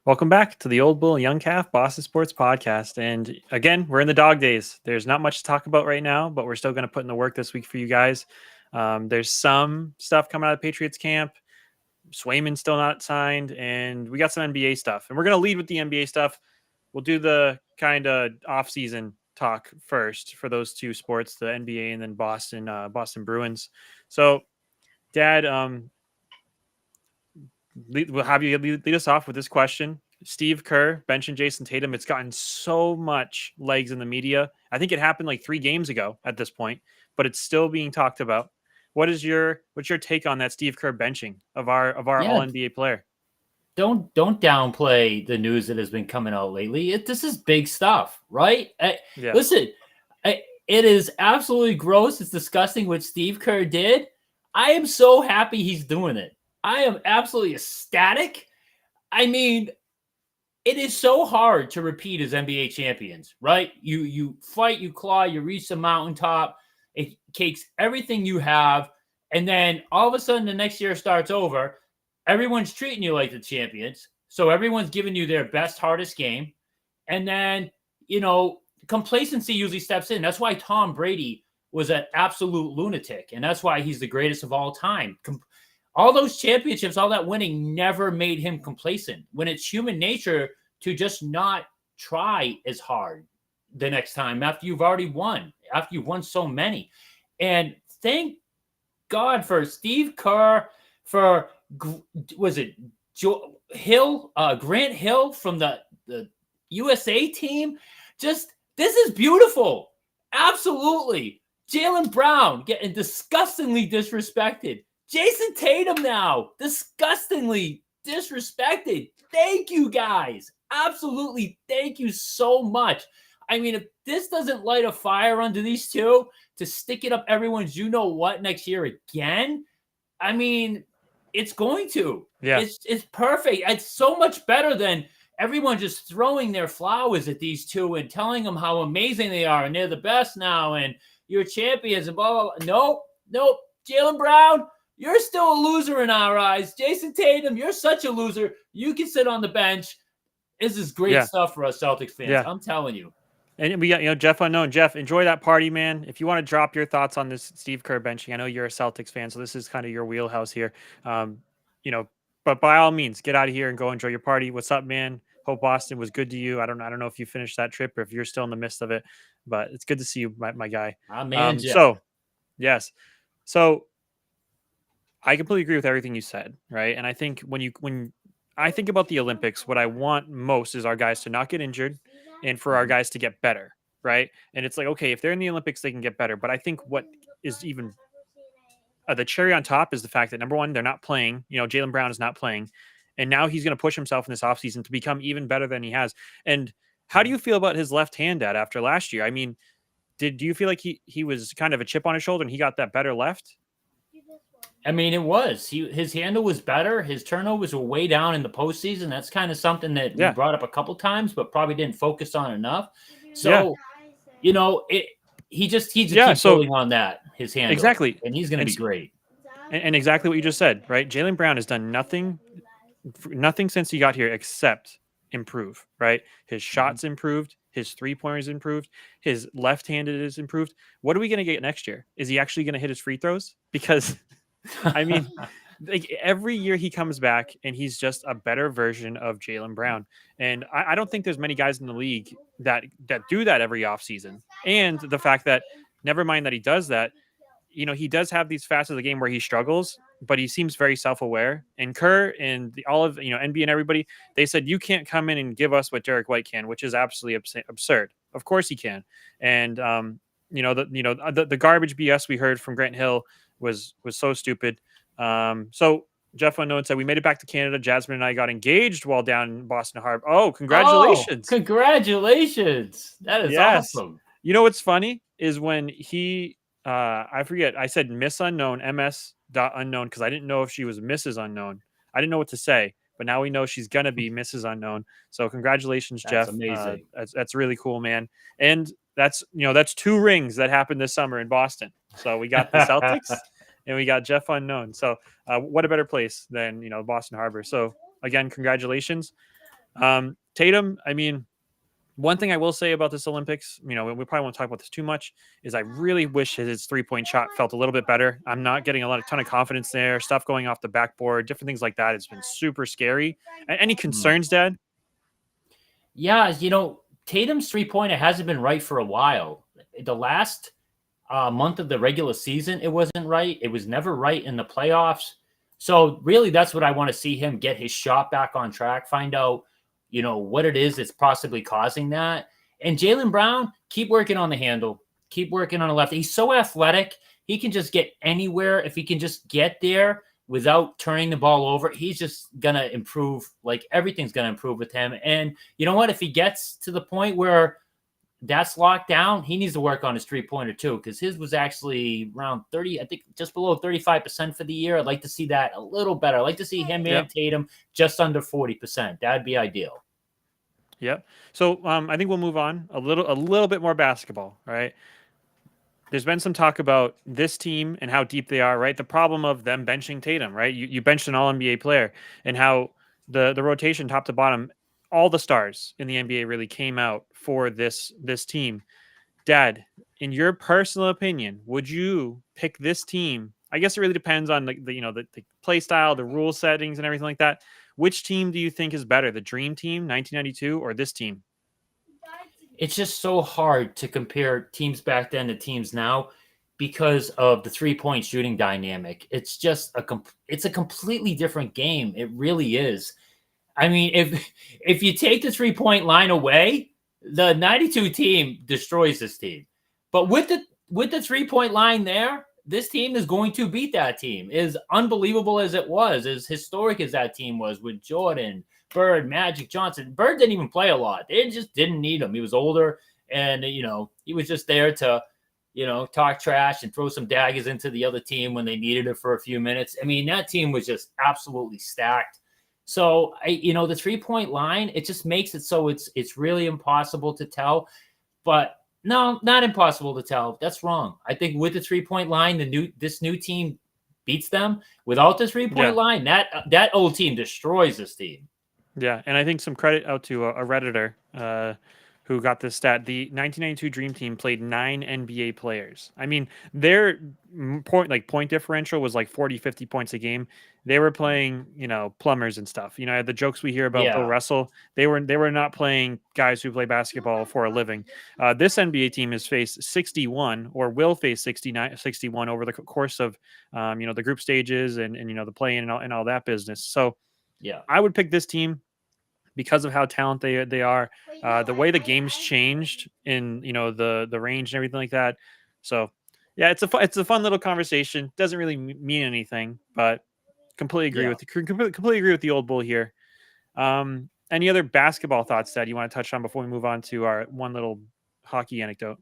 Welcome back to the Old Bull Young Calf Boston Sports Podcast. And again, we're in the dog days. There's not much to talk about right now, but we're still going to put in the work this week for you guys. There's some stuff coming out of Patriots camp. Swayman's still not signed, and we got some NBA stuff. And we're going to lead with the NBA stuff. We'll do the kind of off-season talk first for those two sports, the NBA and then Boston Bruins. So, Dad, we'll have you lead us off with this question. Steve Kerr benching Jason Tatum. It's gotten so much legs in the media. I think it happened like 3 games ago at this point, but it's still being talked about. What's your take on that Steve Kerr benching of our All NBA player? Don't downplay the news that has been coming out lately. This is big stuff, right? Listen, it is absolutely gross. It's disgusting what Steve Kerr did. I am so happy he's doing it. I am absolutely ecstatic. I mean, it is so hard to repeat as NBA champions, right? You fight, you claw, you reach the mountaintop. It takes everything you have, and then all of a sudden the next year starts over. Everyone's treating you like the champions, so everyone's giving you their best, hardest game, and then complacency usually steps in. That's why Tom Brady was an absolute lunatic, and that's why he's the greatest of all time. All those championships, all that winning never made him complacent. When it's human nature to just not try as hard the next time after you've already won, after you've won so many. And thank God for Steve Kerr, for, was it Grant Hill from the USA team? Just, this is beautiful. Absolutely. Jaylen Brown getting disgustingly disrespected. Jason Tatum now, disgustingly disrespected. Thank you, guys. Absolutely. Thank you so much. I mean, if this doesn't light a fire under these two to stick it up everyone's you-know-what next year again, I mean, it's going to. Yeah. It's perfect. It's so much better than everyone just throwing their flowers at these two and telling them how amazing they are and they're the best now and you're champions and blah, blah, blah. Nope. Jaylen Brown, you're still a loser in our eyes. Jason Tatum, you're such a loser. You can sit on the bench. This is great stuff for us Celtics fans. Yeah. I'm telling you. And we got, Jeff Unknown. Jeff, enjoy that party, man. If you want to drop your thoughts on this Steve Kerr benching, I know you're a Celtics fan, so this is kind of your wheelhouse here. But by all means, get out of here and go enjoy your party. What's up, man? Hope Boston was good to you. I don't know if you finished that trip or if you're still in the midst of it, but it's good to see you, my guy. Man, Jeff. So, yes. So, I completely agree with everything you said, right? And I think when I think about the Olympics, what I want most is our guys to not get injured and for our guys to get better, right? And it's like, okay, if they're in the Olympics, they can get better. But I think what is even the cherry on top is the fact that, number one, they're not playing. Jaylen Brown is not playing. And now he's going to push himself in this offseason to become even better than he has. And how do you feel about his left hand, Dad, after last year? I mean, do you feel like he was kind of a chip on his shoulder and he got that better left? I mean, it was. His handle was better. His turnovers were way down in the postseason. That's kind of something that we brought up a couple times, but probably didn't focus on enough. So, he just keeps building on that, his handle. Exactly. And he's going to be great. And exactly what you just said, right? Jaylen Brown has done nothing since he got here except improve, right? His shots improved. His three-pointers improved. His left-handed is improved. What are we going to get next year? Is he actually going to hit his free throws? Because I mean, like every year he comes back and he's just a better version of Jaylen Brown. And I don't think there's many guys in the league that do that every offseason. And the fact that, never mind that he does that, he does have these facets of the game where he struggles, but he seems very self-aware. And Kerr and all of NBA and everybody, they said, you can't come in and give us what Derek White can, which is absolutely absurd. Of course he can. And the garbage BS we heard from Grant Hill was so stupid. So Jeff Unknown said, we made it back to Canada. Jasmine and I got engaged while down in Boston Harbor. Oh, congratulations. Oh, congratulations. That is awesome. You know what's funny is when he, I forget, I said Miss Unknown, MS.Unknown, because I didn't know if she was Mrs. Unknown. I didn't know what to say, but now we know she's going to be Mrs. Unknown. So congratulations, Jeff. That's amazing. That's really cool, man. And that's 2 rings that happened this summer in Boston. So we got the Celtics and we got Jeff Unknown. So what a better place than, Boston Harbor. So again, congratulations. Tatum, I mean, one thing I will say about this Olympics, we probably won't talk about this too much, is I really wish his 3-point shot felt a little bit better. I'm not getting a ton of confidence there. Stuff going off the backboard, different things like that. It's been super scary. Any concerns, Dad? Yeah, Tatum's 3-pointer hasn't been right for a while. The last month of the regular season, it wasn't right. It was never right in the playoffs. So really, that's what I want to see him get his shot back on track, find out, what it is that's possibly causing that. And Jaylen Brown, keep working on the handle, keep working on the left. He's so athletic. He can just get anywhere. If he can just get there without turning the ball over, he's just going to improve. Like everything's going to improve with him. And you know what? If he gets to the point where that's locked down, he needs to work on his 3-pointer too, because his was actually around 30, I think just below 35% for the year. I'd like to see that a little better. I'd like to see him and Tatum just under 40%. That'd be ideal. Yep. So I think we'll move on a little bit more basketball, right? There's been some talk about this team and how deep they are, right? The problem of them benching Tatum, right? You benched an all NBA player, and how the rotation top to bottom, all the stars in the NBA really came out for this team. Dad, in your personal opinion, would you pick this team? I guess it really depends on the play style, the rule settings, and everything like that. Which team do you think is better, the Dream Team 1992 or this team? It's just so hard to compare teams back then to teams now because of the 3-point shooting dynamic. It's just it's a completely different game. It really is. I mean, if you take the 3-point line away, the 92 team destroys this team. But with the 3-point line there, this team is going to beat that team. As unbelievable as it was, as historic as that team was with Jordan, Bird, Magic, Johnson. Bird didn't even play a lot. They just didn't need him. He was older, and he was just there to talk trash and throw some daggers into the other team when they needed it for a few minutes. I mean, that team was just absolutely stacked. So the 3-point line, it just makes it so it's really impossible to tell. But no, not impossible to tell. That's wrong. I think with the 3-point line, this new team beats them. Without the 3-point line, that old team destroys this team. Yeah, and I think some credit out to a Redditor who got this stat. The 1992 Dream Team played 9 NBA players. I mean, their point differential was like 40, 50 points a game. They were playing, plumbers and stuff. The jokes we hear about Bill Russell, they were not playing guys who play basketball for a living. This NBA team has faced 61 or will face 61 over the course of, the group stages and the play-in and all that business. So yeah, I would pick this team because of how talented they are, the way the game's changed in the range and everything like that. So yeah, it's a fun little conversation. Doesn't really mean anything, but completely agree with the old bull here. Any other basketball thoughts that you want to touch on before we move on to our one little hockey anecdote?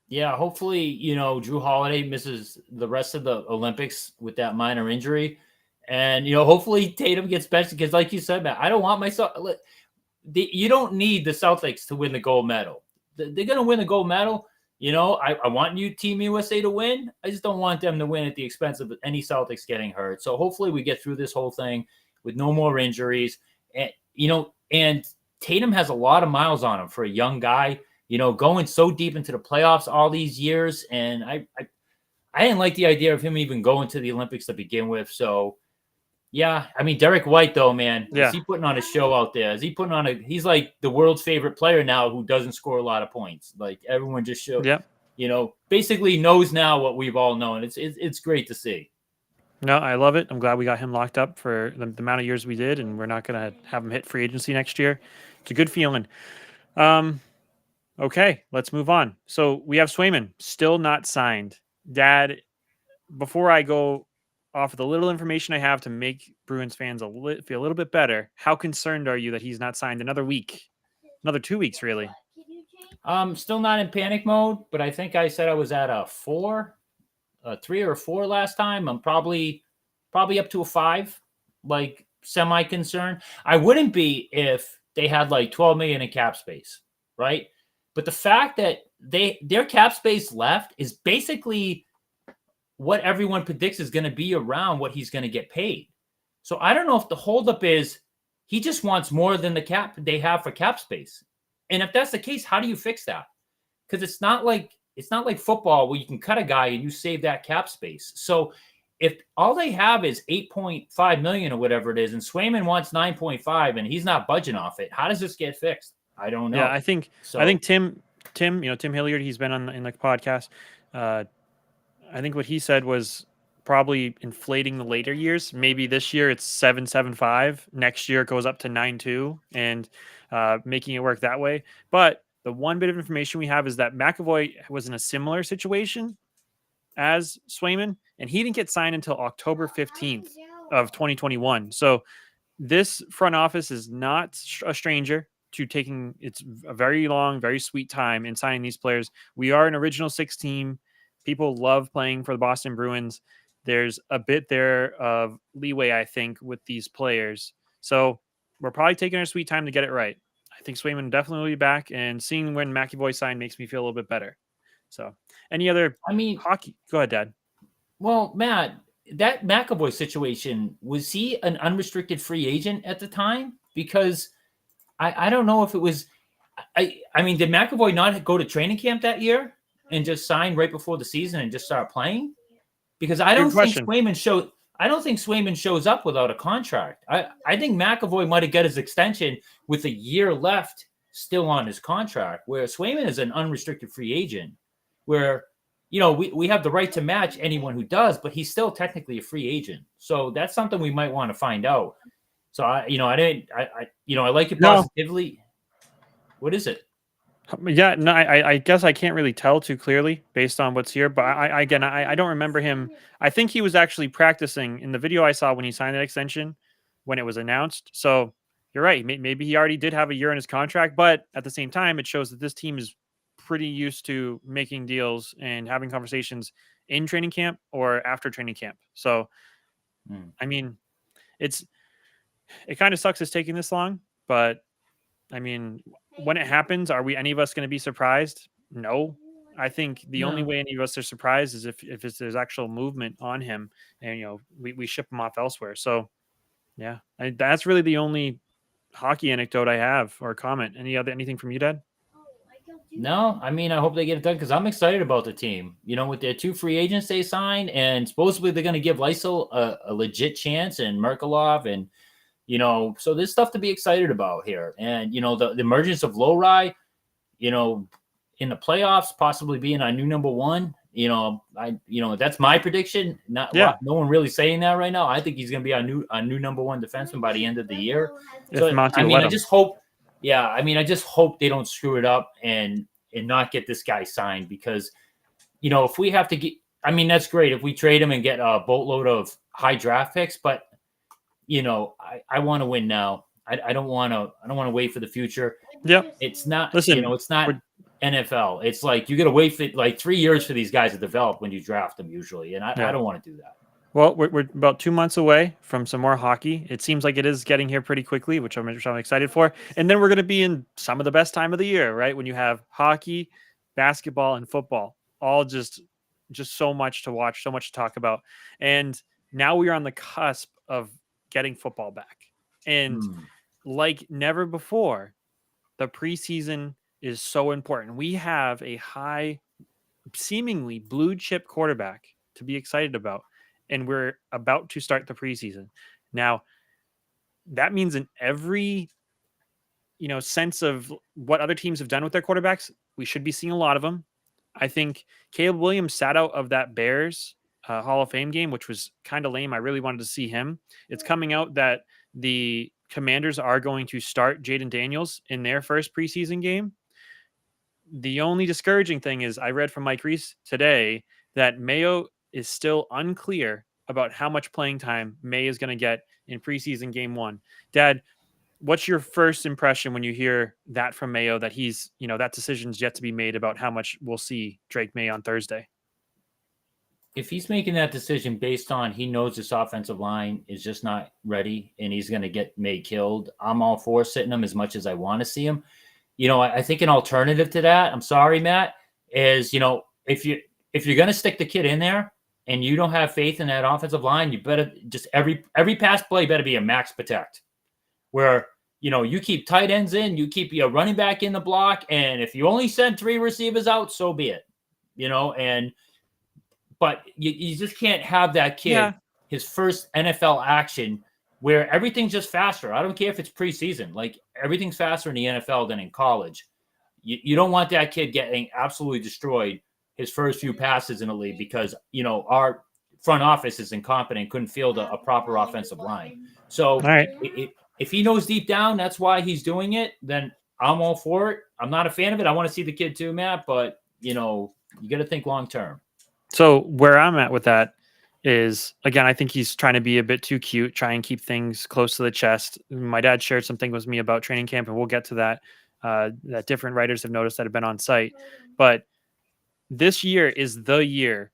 Yeah, hopefully Drew Holiday misses the rest of the Olympics with that minor injury. And, hopefully Tatum gets benched because, like you said, man, I don't want myself. You don't need the Celtics to win the gold medal. They're going to win the gold medal. I want Team USA to win. I just don't want them to win at the expense of any Celtics getting hurt. So hopefully we get through this whole thing with no more injuries. And, and Tatum has a lot of miles on him for a young guy, going so deep into the playoffs all these years. And I didn't like the idea of him even going to the Olympics to begin with. So, yeah, I mean, Derek White, though, man, is he putting on a show out there? Is he putting on he's like the world's favorite player now who doesn't score a lot of points. Like everyone just shows, basically knows now what we've all known. It's great to see. No, I love it. I'm glad we got him locked up for the amount of years we did, and we're not going to have him hit free agency next year. It's a good feeling. Okay, let's move on. So we have Swayman still not signed. Dad, before I go off of the little information I have to make Bruins fans feel a little bit better, how concerned are you that he's not signed another week, another 2 weeks, really? Still not in panic mode, but I think I said I was at a 3 or 4 last time. I'm probably up to a 5, like semi-concerned. I wouldn't be if they had like 12 million in cap space, right? But the fact that their cap space left is basically what everyone predicts is going to be around what he's going to get paid. So I don't know if the holdup is he just wants more than the cap they have for cap space. And if that's the case, how do you fix that? Because it's not like football where you can cut a guy and you save that cap space. So if all they have is 8.5 million or whatever it is, and Swayman wants 9.5 and he's not budging off it, how does this get fixed? I don't know. Yeah, I think Tim, Tim Hilliard, he's been in the podcast. I think what he said was probably inflating the later years. Maybe this year it's 7.75. Next year it goes up to 9.2, and making it work that way. But the one bit of information we have is that McAvoy was in a similar situation as Swayman, and he didn't get signed until October 15th of 2021. So this front office is not a stranger to taking it's a very long, very sweet time in signing these players. We are an original six team. People love playing for the Boston Bruins. There's a bit there of leeway, I think, with these players. So we're probably taking our sweet time to get it right. I think Swayman definitely will be back, and seeing when McAvoy signed makes me feel a little bit better. So, any other hockey? Go ahead, Dad. Well, Matt, that McAvoy situation, was he an unrestricted free agent at the time? Because I don't know if it was. I mean, did McAvoy not go to training camp that year and just sign right before the season and just start playing? Because I don't think Swayman shows up without a contract. I think McAvoy might have got his extension with a year left still on his contract, where Swayman is an unrestricted free agent, where we have the right to match anyone who does, but he's still technically a free agent. So that's something we might want to find out. So I like it positively. What is it? Yeah, no, I guess I can't really tell too clearly based on what's here, but I don't remember him. I think he was actually practicing in the video I saw when he signed that extension when it was announced. So you're right. Maybe he already did have a year in his contract, but at the same time, it shows that this team is pretty used to making deals and having conversations in training camp or after training camp. So, I mean, it kind of sucks it's taking this long, but I mean, when it happens, are any of us going to be surprised? No. I think the only way any of us are surprised is if there's actual movement on him, and we ship him off elsewhere. So, yeah, that's really the only hockey anecdote I have or comment. Anything from you, Dad? No, I mean, I hope they get it done because I'm excited about the team. With their 2 free agents they signed, and supposedly they're going to give Lysel a legit chance, and Merkelov, and so there's stuff to be excited about here. And the emergence of Lowry, in the playoffs, possibly being our new number one. That's my prediction. No one really saying that right now. I think he's going to be our new number one defenseman by the end of the year. So I just hope. Yeah, I just hope they don't screw it up and not get this guy signed, because, if we have to get, that's great if we trade him and get a boatload of high draft picks, but I want to win now. I don't want to wait for the future. Yeah, it's not. It's not NFL. It's like you got to wait for like 3 years for these guys to develop when you draft them usually, and I don't want to do that. Well, we're about 2 months away from some more hockey. It seems like it is getting here pretty quickly, which I'm excited for. And then we're going to be in some of the best time of the year, right? When you have hockey, basketball, and football, all just so much to watch, so much to talk about. And now we are on the cusp of getting football back. And like never before, the preseason is so important. We have a high, seemingly blue chip quarterback to be excited about, and we're about to start the preseason. Now, that means in every sense of what other teams have done with their quarterbacks, we should be seeing a lot of them. I think Caleb Williams sat out of that Bears Hall of Fame game, which was kind of lame. I really wanted to see him. It's coming out that the Commanders are going to start Jaden Daniels in their first preseason game. The only discouraging thing is I read from Mike Reese today that Mayo is still unclear about how much playing time May is going to get in preseason game 1. Dad, what's your first impression when you hear that from Mayo, that he's, that decision's yet to be made about how much we'll see Drake May on Thursday? If he's making that decision based on he knows this offensive line is just not ready and he's going to get May killed, I'm all for sitting him as much as I want to see him. I think an alternative to that, I'm sorry, Matt, is, if you're going to stick the kid in there and you don't have faith in that offensive line, you better just every pass play better be a max protect. where you keep tight ends in, you keep your running back in the block, and if you only send 3 receivers out, so be it. But you just can't have that kid his first NFL action where everything's just faster. I don't care if it's preseason, like everything's faster in the NFL than in college. You don't want that kid getting absolutely destroyed his first few passes in the league because our front office is incompetent, couldn't field a proper offensive line. So if he knows deep down that's why he's doing it, then I'm all for it. I'm not a fan of it. I want to see the kid too, Matt, but you got to think long term. So where I'm at with that is, again, I think he's trying to be a bit too cute, try and keep things close to the chest. My dad shared something with me about training camp, and we'll get to that, that different writers have noticed that have been on site. But this year is the year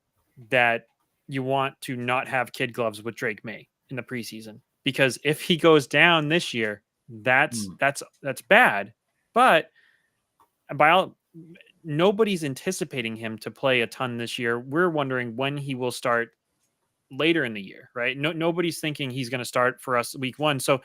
that you want to not have kid gloves with Drake May in the preseason, because if he goes down this year, that's bad. But nobody's anticipating him to play a ton this year. We're wondering when he will start later in the year, right? Nobody's thinking he's going to start for us week 1. So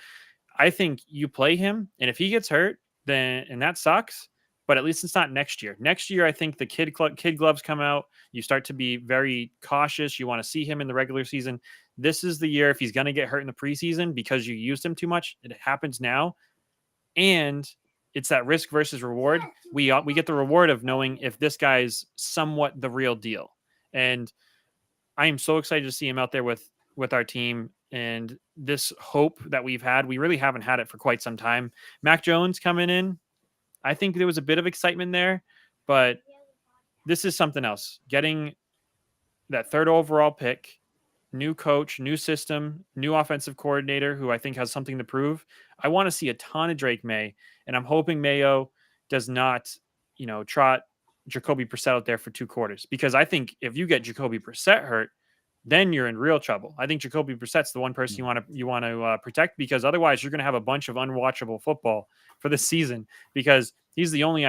I think you play him, and if he gets hurt, and that sucks, but at least it's not next year. Next year, I think the kid gloves come out. You start to be very cautious. You want to see him in the regular season. This is the year, if he's going to get hurt in the preseason because you used him too much, it happens now. And it's that risk versus reward. We get the reward of knowing if this guy's somewhat the real deal. And I am so excited to see him out there with our team. And this hope that we've had, we really haven't had it for quite some time. Mac Jones coming in, I think there was a bit of excitement there, but this is something else. Getting that 3rd overall pick, new coach, new system, new offensive coordinator who I think has something to prove. I want to see a ton of Drake May, and I'm hoping Mayo does not, trot Jacoby Brissett out there for 2 quarters, because I think if you get Jacoby Brissett hurt, then you're in real trouble. I think Jacoby Brissett's the one person you want to protect, because otherwise you're going to have a bunch of unwatchable football for this season, because he's the only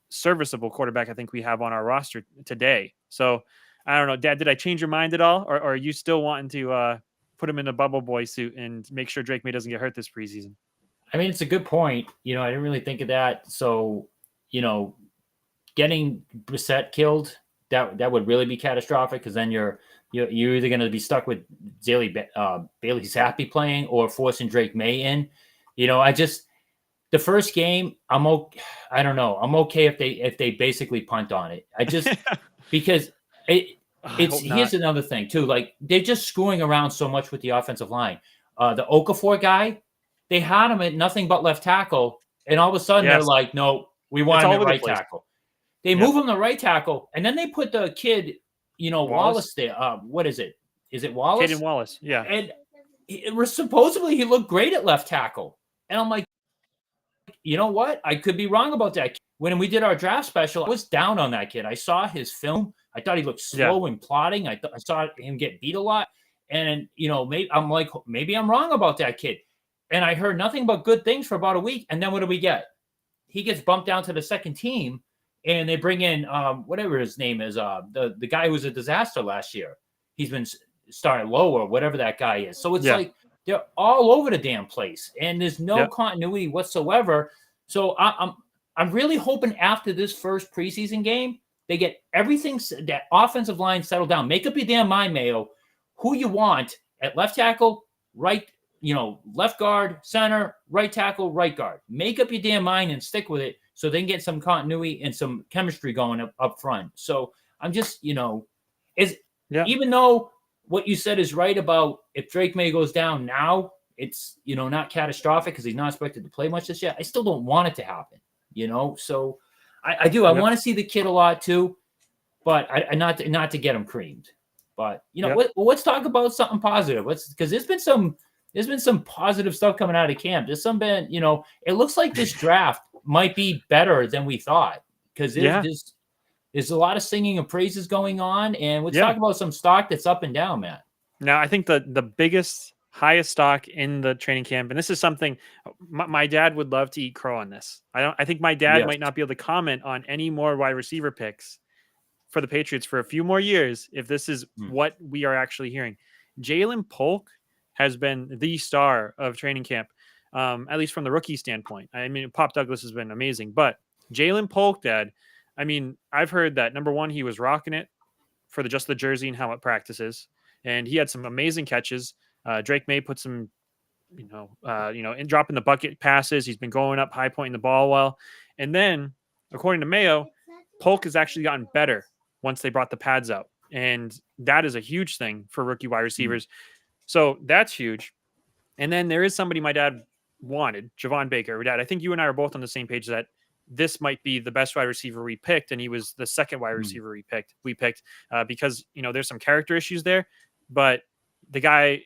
serviceable quarterback I think we have on our roster today. So I don't know, Dad, did I change your mind at all? Or are you still wanting to put him in a bubble boy suit and make sure Drake May doesn't get hurt this preseason? I mean, it's a good point. I didn't really think of that. So, getting Brissett killed, that would really be catastrophic, because then you're either going to be stuck with Bailey Zappi playing or forcing Drake May in. The first game, I don't know. I'm okay if they basically punt on it. I just because here's another thing too. Like, they're just screwing around so much with the offensive line. The Okafor guy, they had him at nothing but left tackle, and all of a sudden they're like, no, we want him at right tackle. They move him to right tackle, and then they put the kid, Wallace there. What is it? Is it Wallace? Caden Wallace, yeah. And supposedly he looked great at left tackle, and I'm like, you know what? I could be wrong about that. When we did our draft special, I was down on that kid. I saw his film. I thought he looked slow and plodding. I saw him get beat a lot, and maybe I'm wrong about that kid. And I heard nothing but good things for about a week, and then what do we get? He gets bumped down to the second team. And they bring in whatever his name is, the guy who was a disaster last year. He's been starting low, or whatever that guy is. So it's like they're all over the damn place, and there's no continuity whatsoever. So I'm really hoping after this first preseason game, they get everything, that offensive line settled down. Make up your damn mind, Mayo, who you want at left tackle, right, left guard, center, right tackle, right guard. Make up your damn mind and stick with it, so they can get some continuity and some chemistry going up front. So I'm just, even though what you said is right about if Drake May goes down now, it's, not catastrophic because he's not expected to play much this year. I still don't want it to happen, So I do. I want to see the kid a lot too, but I not to get him creamed. But let's talk about something positive. Because there's been some positive stuff coming out of camp. There's it looks like this draft might be better than we thought, because there's a lot of singing of praises going on, and let's talk about some stock that's up and down, Matt. Now, I think the biggest, highest stock in the training camp, and this is something my dad would love to eat crow on this. I think my dad might not be able to comment on any more wide receiver picks for the Patriots for a few more years if this is what we are actually hearing. Jalen Polk has been the star of training camp. at least from the rookie standpoint. I mean, Pop Douglas has been amazing, but Jalen Polk, Dad, I mean, I've heard that number one, he was rocking it for just the jersey and helmet practices, and he had some amazing catches. Drake May put some, in dropping the bucket passes. He's been going up, high pointing the ball well, and then according to Mayo, Polk has actually gotten better once they brought the pads out, and that is a huge thing for rookie wide receivers. So that's huge. And then there is somebody my dad wanted, Javon Baker. Dad, I think you and I are both on the same page that this might be the best wide receiver we picked, and he was the second wide receiver we picked because there's some character issues there, but the guy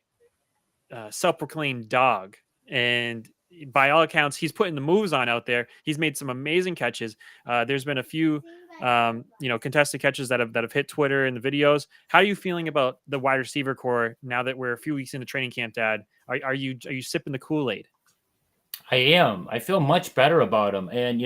self-proclaimed dog, and by all accounts, he's putting the moves on out there. He's made some amazing catches. There's been a few, contested catches that have hit Twitter and the videos. How are you feeling about the wide receiver core now that we're a few weeks into training camp, Dad? Are you sipping the Kool-Aid? I am. I feel much better about him. And,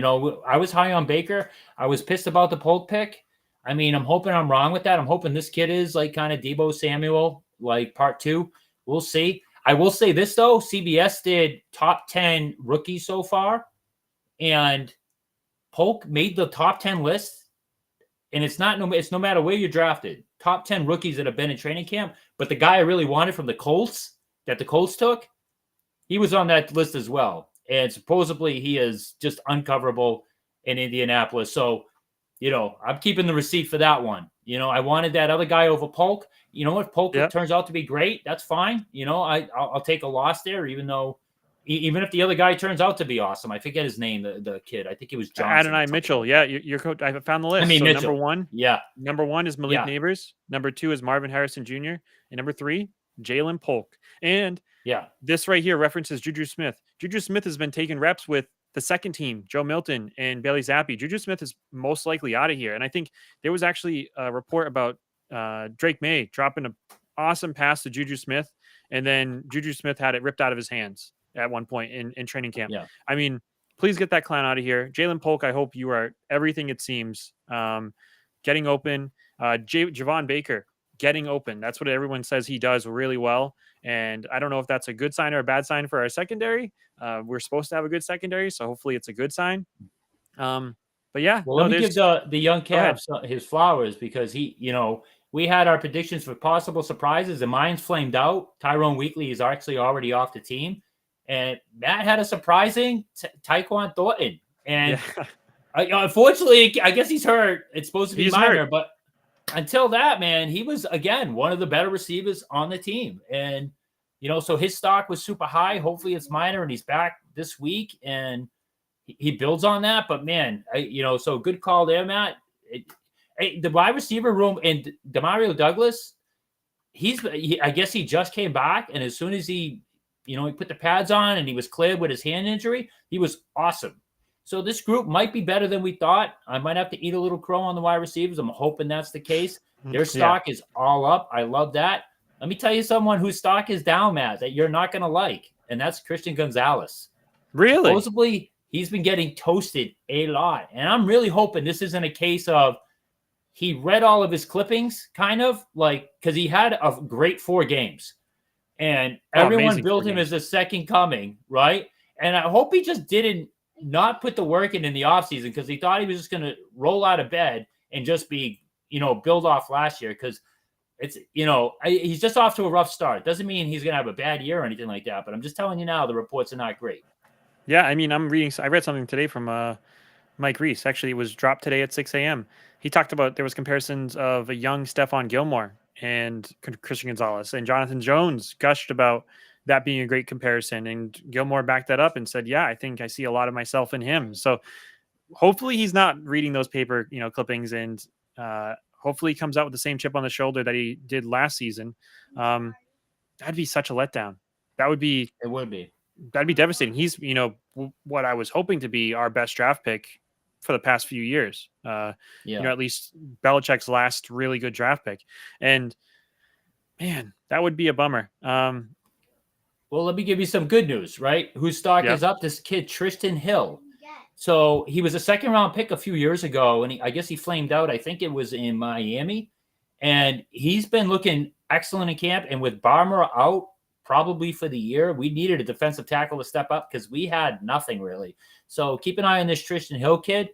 I was high on Baker. I was pissed about the Polk pick. I mean, I'm hoping I'm wrong with that. I'm hoping this kid is like kind of Deebo Samuel, like part 2. We'll see. I will say this, though. CBS did top 10 rookies so far, and Polk made the top 10 list. And it's no matter where you're drafted. Top 10 rookies that have been in training camp. But the guy I really wanted from the Colts, that the Colts took, he was on that list as well. And supposedly he is just uncoverable in Indianapolis. So, I'm keeping the receipt for that one. I wanted that other guy over Polk. If Polk turns out to be great, that's fine. I'll take a loss there, even if the other guy turns out to be awesome. I forget his name, the kid. I think he was Johnson. Adonai Mitchell. Yeah, your coach. I found the list. Mitchell. Number one. Yeah. Number one is Malik Neighbors. Number 2 is Marvin Harrison Jr. And number 3, Jalen Polk. And this right here references Juju Smith. Juju Smith has been taking reps with the second team, Joe Milton and Bailey Zappi. Juju Smith is most likely out of here. And I think there was actually a report about Drake May dropping an awesome pass to Juju Smith, and then Juju Smith had it ripped out of his hands at one point in training camp. Yeah. I mean, please get that clown out of here. Jalen Polk, I hope you are everything it seems. Getting open. Javon Baker, getting open. That's what everyone says he does really well. And I don't know if that's a good sign or a bad sign for our secondary. We're supposed to have a good secondary, so hopefully it's a good sign. But yeah. Well, let me give the young Cavs his flowers, because we had our predictions for possible surprises, and mine's flamed out. Tyrone Wheatley is actually already off the team. And Matt had a surprising Tyquan Thornton. And unfortunately, I guess he's hurt. It's supposed to be minor, but until that, man, he was, again, one of the better receivers on the team. And, so his stock was super high. Hopefully it's minor, and he's back this week, and he builds on that. But, man, so good call there, Matt. The wide receiver room, and Demario Douglas, I guess he just came back, and as soon as he put the pads on and he was cleared with his hand injury, he was awesome. So this group might be better than we thought. I might have to eat a little crow on the wide receivers. I'm hoping that's the case. Their stock is all up. I love that. Let me tell you someone whose stock is down, Matt, that you're not going to like, and that's Christian Gonzalez. Really? Supposedly, he's been getting toasted a lot, and I'm really hoping this isn't a case of he read all of his clippings, kind of, because he had a great 4 games, and everyone billed him as the second coming, right? And I hope he just didn't not put the work in the offseason, because he thought he was just going to roll out of bed and just be, build off last year, because it's, he's just off to a rough start. Doesn't mean he's going to have a bad year or anything like that, but I'm just telling you now, the reports are not great. Yeah, I mean, I read something today from Mike Reese. Actually, it was dropped today at 6 a.m. He talked about there was comparisons of a young Stephon Gilmore and Christian Gonzalez, and Jonathan Jones gushed about that being a great comparison. And Gilmore backed that up and said, yeah, I think I see a lot of myself in him. So hopefully he's not reading those paper, clippings, and hopefully he comes out with the same chip on the shoulder that he did last season. That'd be such a letdown. It would be. That'd be devastating. He's, what I was hoping to be our best draft pick for the past few years. At least Belichick's last really good draft pick. And man, that would be a bummer. Well, let me give you some good news, right? Whose stock is up? This kid, Tristan Hill. So he was a second-round pick a few years ago, and I guess he flamed out. I think it was in Miami. And he's been looking excellent in camp. And with Barmer out, probably for the year. We needed a defensive tackle to step up because we had nothing really. So keep an eye on this Tristan Hill kid.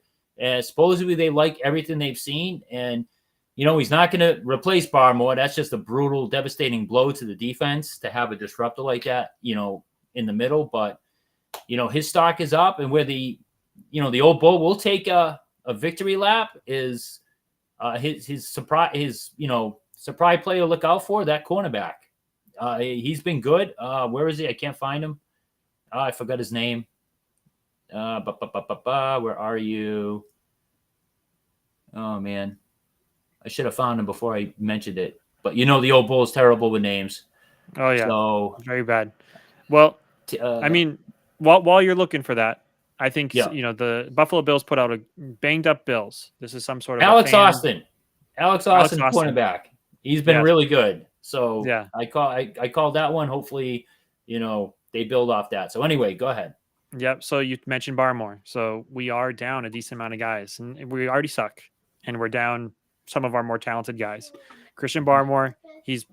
Supposedly they like everything they've seen, and he's not going to replace Barmore. That's just a brutal, devastating blow to the defense to have a disruptor like that, in the middle. But his stock is up, and where the old bull will take a victory lap is his surprise play to look out for, that cornerback. He's been good. Where is he? I can't find him. I forgot his name. Where are you? Oh man, I should have found him before I mentioned it. But the old bull is terrible with names. Oh yeah, so very bad. Well, I mean, while you're looking for that, I think the Buffalo Bills put out a banged up Bills. This is some sort of Alex Austin, cornerback. He's been really good. So yeah, I called that one. Hopefully, they build off that. So anyway, go ahead. Yep. So you mentioned Barmore. So we are down a decent amount of guys, and we already suck, and we're down some of our more talented guys. Christian Barmore, he's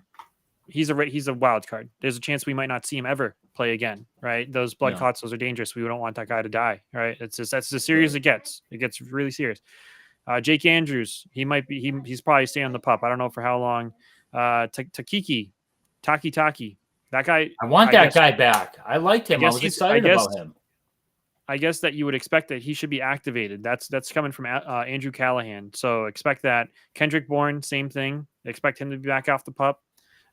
a wild card. There's a chance we might not see him ever play again, right? Those blood clots, those are dangerous. We don't want that guy to die, right? That's as serious as it gets. It gets really serious. Jake Andrews, he's probably staying on the pup. I don't know for how long. Taki, that guy. I want that guy back. I liked him. I was excited about him. I guess that you would expect that he should be activated. That's coming from Andrew Callahan. So expect that. Kendrick Bourne, same thing. Expect him to be back off the pup.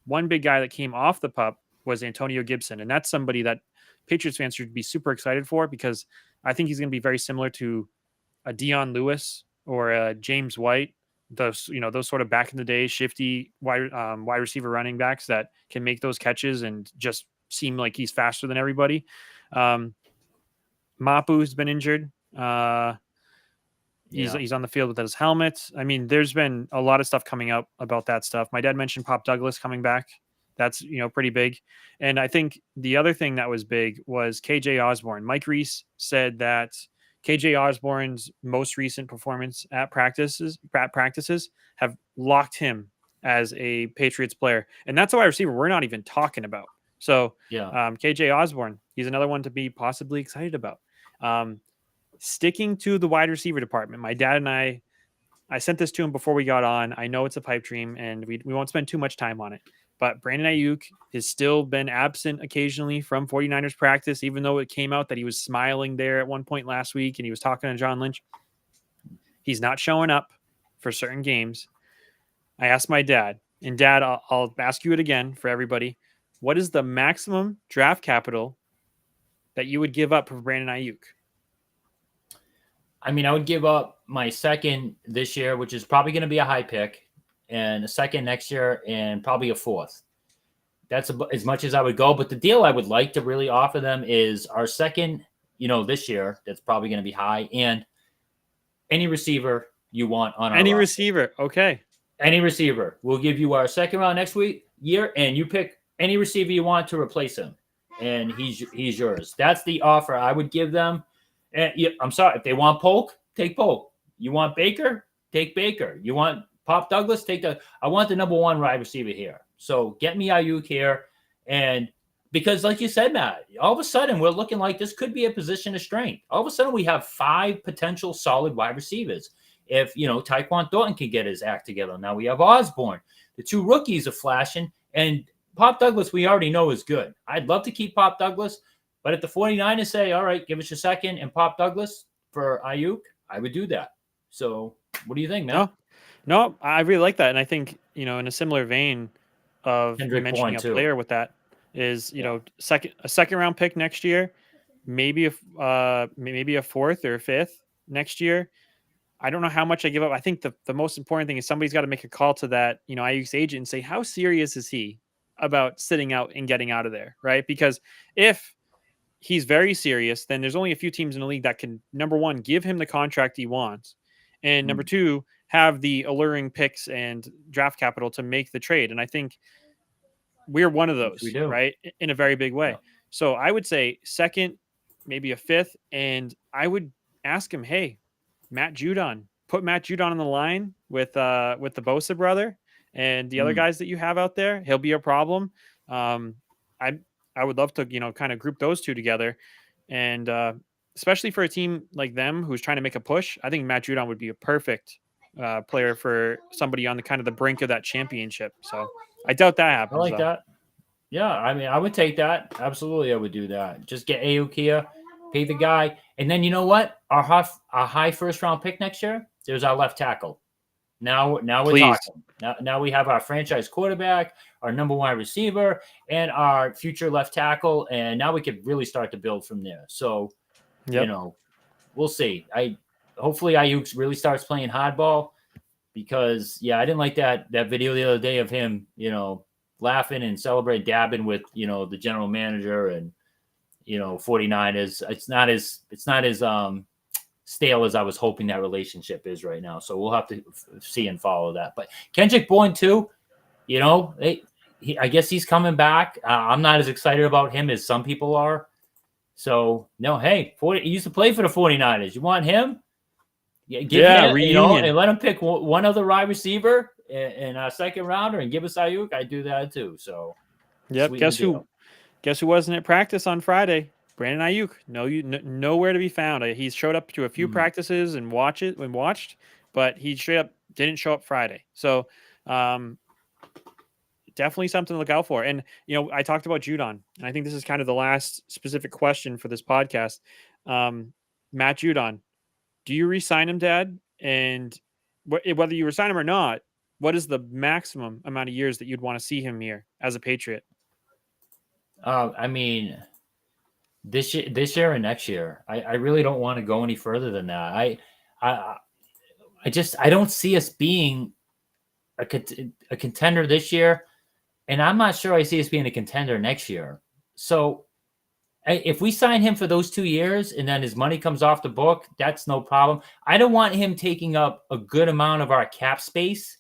One big guy that came off the pup was Antonio Gibson, and that's somebody that Patriots fans should be super excited for, because I think he's going to be very similar to a Dion Lewis or a James White. Those sort of back in the day shifty wide receiver running backs that can make those catches and just seem like he's faster than everybody. Mapu's been injured. He's on the field without his helmet. I mean, there's been a lot of stuff coming up about that stuff. My dad mentioned Pop Douglas coming back. That's pretty big. And I think the other thing that was big was KJ Osborne. Mike Reese said that KJ Osborne's most recent performance at practices have locked him as a Patriots player, and that's a wide receiver we're not even talking about. So KJ Osborne, he's another one to be possibly excited about. Sticking to the wide receiver department, my dad and I sent this to him before we got on. I know it's a pipe dream, and we won't spend too much time on it. But Brandon Ayuk has still been absent occasionally from 49ers practice, even though it came out that he was smiling there at one point last week and he was talking to John Lynch. He's not showing up for certain games. I asked my dad, and Dad, I'll ask you it again for everybody. What is the maximum draft capital that you would give up for Brandon Ayuk? I mean, I would give up my second this year, which is probably going to be a high pick, and a second next year, and probably a fourth. That's as much as I would go. But the deal I would like to really offer them is our second, this year. That's probably going to be high, and any receiver you want on our roster. Receiver, okay. Any receiver. We'll give you our second round next year, and you pick any receiver you want to replace him, and he's yours. That's the offer I would give them. And I'm sorry, if they want Polk, take Polk. You want Baker, take Baker. You want Pop Douglas, I want the number one wide receiver here. So get me Ayuk here. And because like you said, Matt, all of a sudden we're looking like this could be a position of strength. All of a sudden we have 5 potential solid wide receivers. If, Tyquan Thornton can get his act together. Now we have Osborne. The 2 rookies are flashing. And Pop Douglas, we already know is good. I'd love to keep Pop Douglas. But if the 49ers say, all right, give us your second and Pop Douglas for Ayuk, I would do that. So what do you think, man? No, I really like that. And I think, in a similar vein of Kendrick mentioning Bourne a player with that is, a second round pick next year, maybe a 4th or 5th next year. I don't know how much I give up. I think the most important thing is somebody's got to make a call to that, Ayuk's agent and say, how serious is he about sitting out and getting out of there, right? Because if he's very serious, then there's only a few teams in the league that can, number one, give him the contract he wants, and number two, have the alluring picks and draft capital to make the trade. And I think we're one of those, right? In a very big way. Yeah. So I would say second, maybe a 5th, and I would ask him, hey, Matt Judon, put Matt Judon on the line with the Bosa brother and the other guys that you have out there. He'll be a problem. I would love to, kind of group those two together, and especially for a team like them who's trying to make a push. I think Matt Judon would be a perfect player for somebody on the kind of the brink of that championship. So I doubt that I happens like though. that. Yeah, I mean, I would take that. Absolutely, I would do that. Just get Ayuk here, pay the guy, and then you know what? Our high first round pick next year. There's our left tackle. Now we're Please. talking. Now we have our franchise quarterback, our number one receiver, and our future left tackle, and now we could really start to build from there. So, you Yep. know, we'll see. Hopefully Ayuk really starts playing hardball because I didn't like that video the other day of him, laughing and celebrating, dabbing with the general manager and 49ers. It's not as stale as I was hoping that relationship is right now. So we'll have to see and follow that. But Kendrick Bourne too, I guess he's coming back. I'm not as excited about him as some people are. So no, hey, he used to play for the 49ers. You want him? Give him, reunion. and let him pick one other wide receiver in a second rounder and give us Ayuk. I do that too. So, Yep. Guess who wasn't at practice on Friday? Brandon Ayuk. Nowhere to be found. He showed up to a few practices and watched, but he straight up didn't show up Friday. So, definitely something to look out for. And I talked about Judon, and I think this is kind of the last specific question for this podcast. Matt Judon, do you re-sign him, Dad? And whether you resign him or not, what is the maximum amount of years that you'd want to see him here as a Patriot? I mean, this year and next year, I really don't want to go any further than that. I don't see us being a contender this year, and I'm not sure I see us being a contender next year. So if we sign him for those 2 years and then his money comes off the book, that's no problem. I don't want him taking up a good amount of our cap space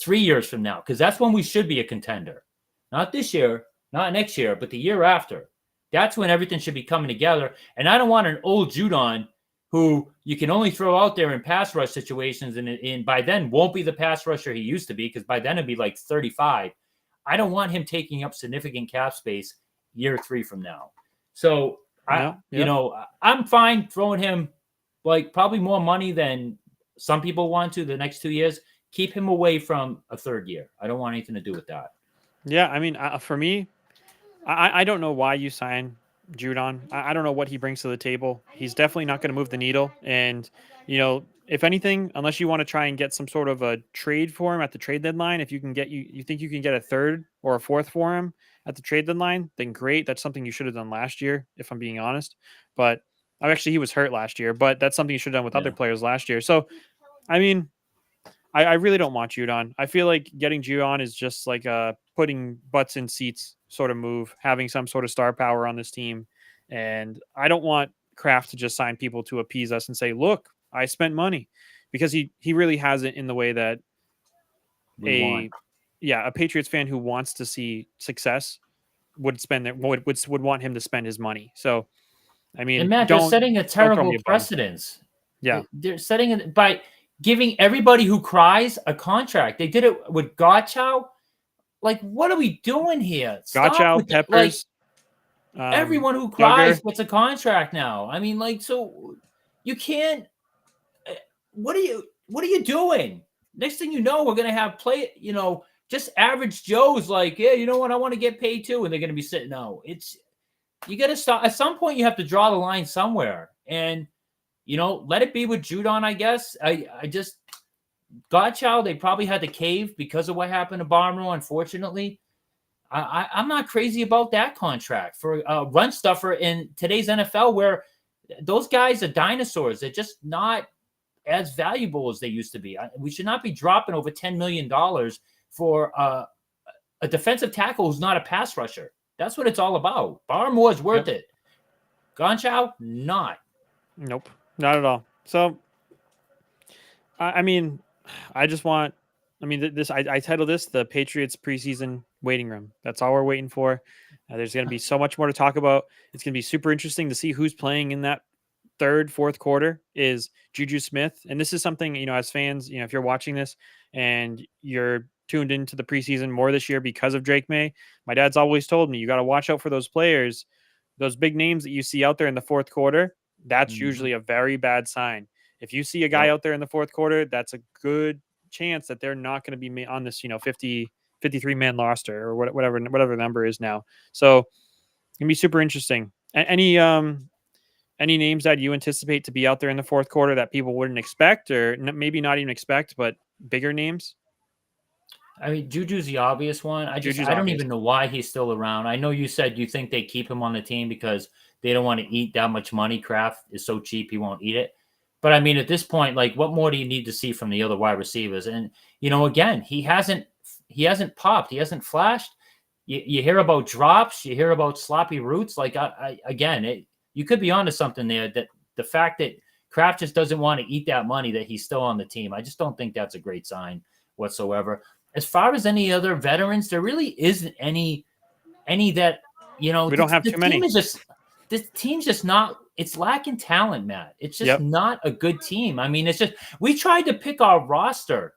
3 years from now, because that's when we should be a contender. Not this year, not next year, but the year after. That's when everything should be coming together. And I don't want an old Judon who you can only throw out there in pass rush situations, and by then won't be the pass rusher he used to be, because by then it'd be like 35. I don't want him taking up significant cap space year 3 from now. So I'm fine throwing him like probably more money than some people want to the next 2 years. Keep him away from a third year. I don't want anything to do with that. Yeah, I mean, for me, I don't know why you sign Judon. I don't know what he brings to the table. He's definitely not going to move the needle. And, if anything, unless you want to try and get some sort of a trade for him at the trade deadline, if you can you think you can get a third or a fourth for him at the trade deadline, then great. That's something you should have done last year, if I'm being honest. But actually, he was hurt last year, but that's something you should have done with other players last year. So, I mean, I really don't want Judon. I feel like getting Judon is just like putting butts in seats sort of move, having some sort of star power on this team. And I don't want Kraft to just sign people to appease us and say, look, I spent money, because he really hasn't, in the way that a Patriots fan who wants to see success would want him to spend his money. So, I mean, and Matt, they're setting a terrible precedence. Yeah. They're setting it by giving everybody who cries a contract. They did it with Gottschall. Like, what are we doing here? Gottschall, Peppers. Everyone who cries gets a contract now. I mean, so you can't. What are you doing? Next thing you know, we're gonna have just average Joes like, yeah, you know what? I want to get paid too, and they're gonna be sitting out. You got to stop. At some point, you have to draw the line somewhere, and let it be with Judon. I guess I just Gottschall. They probably had to cave because of what happened to Barmore. Unfortunately, I'm not crazy about that contract for a run stuffer in today's NFL, where those guys are dinosaurs. They're just not as valuable as they used to be. We should not be dropping over $10 million for a defensive tackle who's not a pass rusher. That's what it's all about. Barmore's worth it. Gottschall, not. Nope, not at all. So, I mean, I titled this the Patriots preseason waiting room. That's all we're waiting for. There's going to be so much more to talk about. It's going to be super interesting to see who's playing in that third, fourth quarter. Is Juju Smith. And this is something, as fans, if you're watching this and you're tuned into the preseason more this year because of Drake May. My dad's always told me you got to watch out for those players, those big names that you see out there in the fourth quarter. That's usually a very bad sign. If you see a guy out there in the fourth quarter, that's a good chance that they're not going to be on this, 53 man roster or whatever the number is now. So it's gonna be super interesting. Any names that you anticipate to be out there in the fourth quarter that people wouldn't expect, or maybe not even expect, but bigger names? I mean, Juju's the obvious one. I Juju's don't obvious. even know why he's still around. I know you said you think they keep him on the team because they don't want to eat that much money. Kraft is so cheap, he won't eat it. But I mean, at this point, like, what more do you need to see from the other wide receivers? And again, he hasn't popped, he hasn't flashed. You hear about drops, you hear about sloppy routes. Like, you could be onto something there. That the fact that Kraft just doesn't want to eat that money, that he's still on the team, I just don't think that's a great sign whatsoever. As far as any other veterans, there really isn't any that we don't have too many. This team's just not. It's lacking talent, Matt. It's just not a good team. I mean, it's just we tried to pick our roster,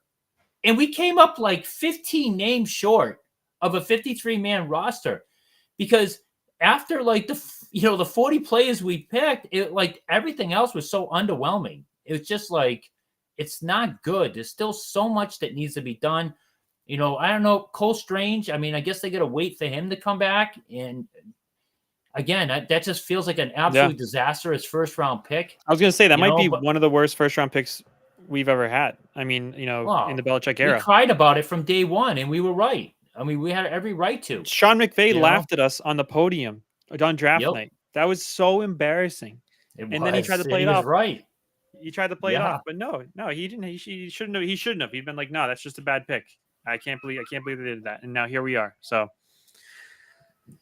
and we came up like 15 names short of a 53-man roster, because after like the 40 players we picked, it like everything else was so underwhelming. It was just like it's not good. There's still so much that needs to be done. I don't know, Cole Strange. I mean, I guess they got to wait for him to come back. And again, that just feels like an absolute disastrous first-round pick. I was going to say that might be one of the worst first-round picks we've ever had. I mean, in the Belichick era. We cried about it from day one, and we were right. I mean, we had every right to. Sean McVay laughed at us on the podium on draft night. That was so embarrassing. Then he tried to play it off. Right. He tried to play it off, but no, he didn't. He shouldn't have. He shouldn't have. He'd been like, no, that's just a bad pick. I can't believe they did that. And now here we are. So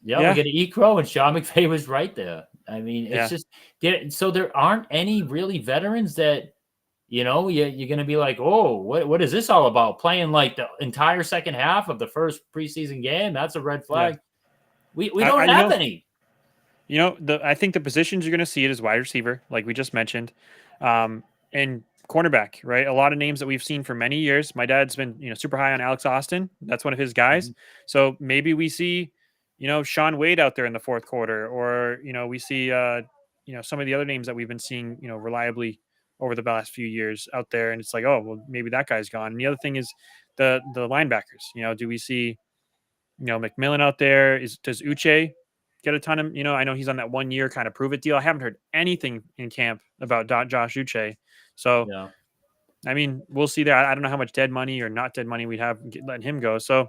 we get to eat crow, and Sean McVay was right there. I mean, it's just so there aren't any really veterans that you're going to be like, oh, what is this all about? Playing like the entire second half of the first preseason game? That's a red flag. We don't have any. I think the positions you're going to see it is wide receiver, like we just mentioned, and cornerback, right? A lot of names that we've seen for many years. My dad's been, super high on Alex Austin. That's one of his guys. Mm-hmm. So maybe we see, Sean Wade out there in the fourth quarter, or, we see, some of the other names that we've been seeing, reliably over the last few years out there. And it's like, oh, well, maybe that guy's gone. And the other thing is the linebackers. Do we see, McMillan out there? Does Uche get a ton of, I know he's on that 1 year kind of prove it deal. I haven't heard anything in camp about Josh Uche. So, I mean, we'll see there. I don't know how much dead money or not dead money we'd have letting him go. So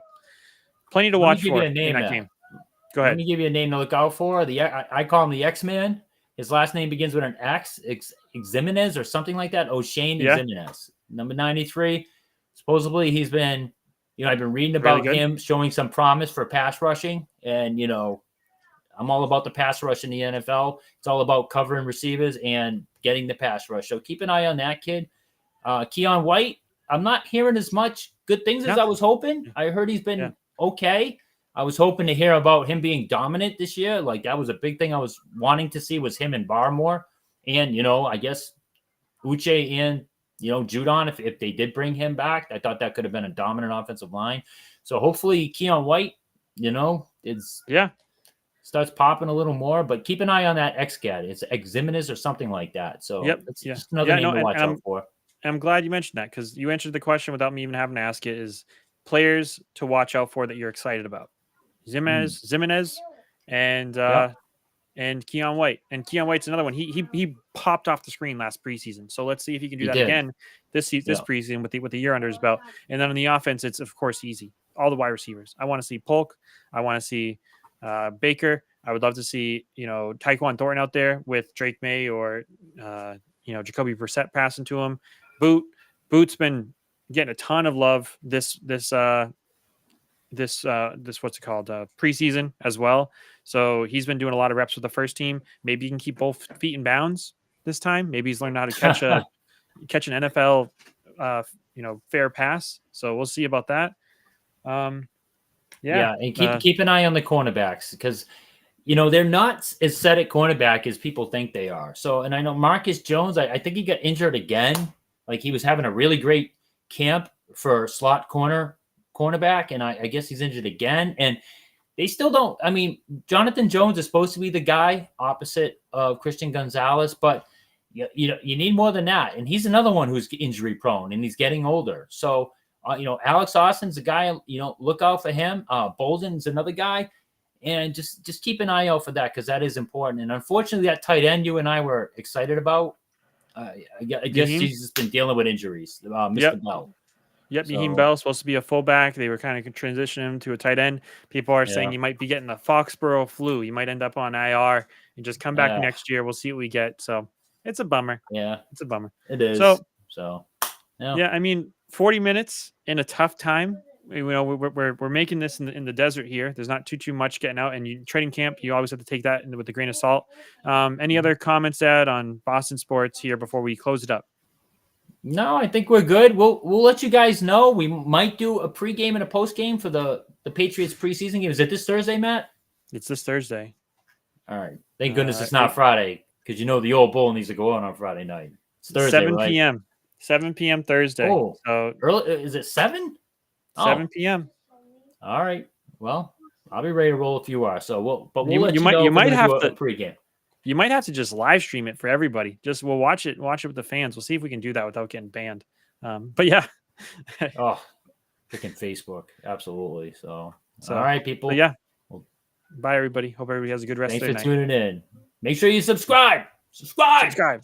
plenty to watch for in that game. Go ahead. Let me give you a name to look out for. I call him the X-Man. His last name begins with an X, Ximenez or something like that. O'Shane Ximenez, number 93. Supposedly he's been, I've been reading about him showing some promise for pass rushing. And, I'm all about the pass rush in the NFL. It's all about covering receivers and getting the pass rush. So keep an eye on that kid. Keon White, I'm not hearing as much good things as I was hoping. I heard he's been okay. I was hoping to hear about him being dominant this year. Like, that was a big thing I was wanting to see, was him and Barmore. And, I guess Uche and, Judon, if they did bring him back, I thought that could have been a dominant offensive line. So hopefully Keon White, starts popping a little more, but keep an eye on that X-Cat. It's Ximenez or something like that. So it's just another name to watch out for. I'm glad you mentioned that, because you answered the question without me even having to ask it, is players to watch out for that you're excited about. Ximenez and Keon White. And Keon White's another one. He popped off the screen last preseason. So let's see if he can do that again this preseason with the year under his belt. And then on the offense, it's of course easy. All the wide receivers. I want to see Polk. I want to see Baker. I would love to see, Tyquan Thornton out there with Drake May or, Jacoby Brissett passing to him. Boot's been getting a ton of love this what's it called, preseason as well. So he's been doing a lot of reps with the first team. Maybe he can keep both feet in bounds this time. Maybe he's learned how to catch an NFL, fair pass. So we'll see about that. And keep an eye on the cornerbacks, because they're not as set at cornerback as people think they are. So, and I know Marcus Jones, I think he got injured again. Like, he was having a really great camp for slot corner cornerback, and I guess he's injured again. And they still don't. I mean, Jonathan Jones is supposed to be the guy opposite of Christian Gonzalez, but you need more than that. And he's another one who's injury prone, and he's getting older. So Alex Austin's a guy. Look out for him. Bolden's another guy, and just keep an eye out for that because that is important. And unfortunately, that tight end you and I were excited about, I guess he's just been dealing with injuries. Mr. Bell. Yep, Yaheem Bell is supposed to be a fullback. They were kind of transitioning him to a tight end. People are saying you might be getting the Foxborough flu. You might end up on IR and just come back next year. We'll see what we get. So it's a bummer. Yeah, it's a bummer. It is. So yeah, I mean, 40 minutes in a tough time. We're making this in the desert here. There's not too much getting out, and training camp, you always have to take that with a grain of salt. Any other comments to add on Boston sports here before we close it up? No, I think we're good. We'll let you guys know. We might do a pregame and a postgame for the Patriots preseason game. Is it this Thursday, Matt? It's this Thursday. All right. Thank goodness it's not Friday, because the old bull needs to go on Friday night. It's Thursday, 7 p.m. Right? 7 p.m. Thursday. Oh, so early. Is it 7? 7 p.m. All right. Well, I'll be ready to roll if you are. So we'll let you know. You might have to pregame. You might have to just live stream it for everybody. We'll watch it with the fans. We'll see if we can do that without getting banned. But yeah. Freaking Facebook. Absolutely. So all right, people. But yeah. Bye, everybody. Hope everybody has a good rest of their night. Thanks for tuning in. Make sure you subscribe. Subscribe.